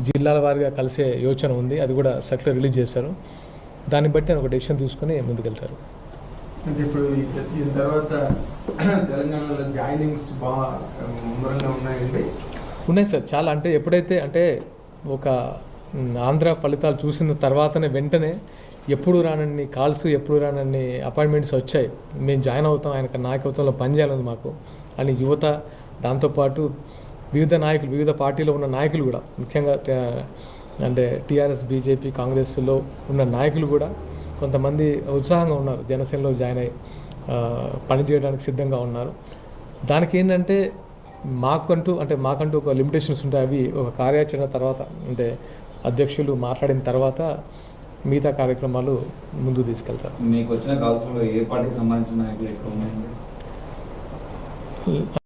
జిల్లాల వారీగా కలిసే యోచన ఉంది. అది కూడా సర్క్యులర్ రిలీజ్ చేశారు. దాన్ని బట్టి ఒక డెసిషన్ తీసుకుని ముందుకెళ్తారు. అంటే ఇప్పుడు దీని తర్వాత తెలంగాణలో జాయినింగ్స్ బాగా ముమ్మరంగా ఉన్నాయండి. ఉన్నాయి సార్, చాలా. అంటే ఎప్పుడైతే అంటే ఒక ఆంధ్ర ఫలితాలు చూసిన తర్వాతనే వెంటనే ఎప్పుడు రానన్ని కాల్స్, ఎప్పుడు రానన్ని అపాయింట్మెంట్స్ వచ్చాయి. మేము జాయిన్ అవుతాం, ఆయన నాయకత్వంలో పనిచేయాలని మాకు అని యువత, దాంతోపాటు వివిధ నాయకులు, వివిధ పార్టీలో ఉన్న నాయకులు కూడా, ముఖ్యంగా అంటే టీఆర్ఎస్, బీజేపీ, కాంగ్రెస్లో ఉన్న నాయకులు కూడా కొంతమంది ఉత్సాహంగా ఉన్నారు. జనసేనలో జాయిన్ అయ్యి పనిచేయడానికి సిద్ధంగా ఉన్నారు. దానికి ఏంటంటే మాకంటూ ఒక లిమిటేషన్స్ ఉంటాయి. అవి ఒక కార్యాచరణ తర్వాత, అంటే అధ్యక్షులు మాట్లాడిన తర్వాత మిగతా కార్యక్రమాలు ముందుకు తీసుకెళ్తారు. మీకు వచ్చిన కాల్స్లో ఏ పార్టీకి సంబంధించిన నాయకులు ఎక్కువ ఉన్నాయండి?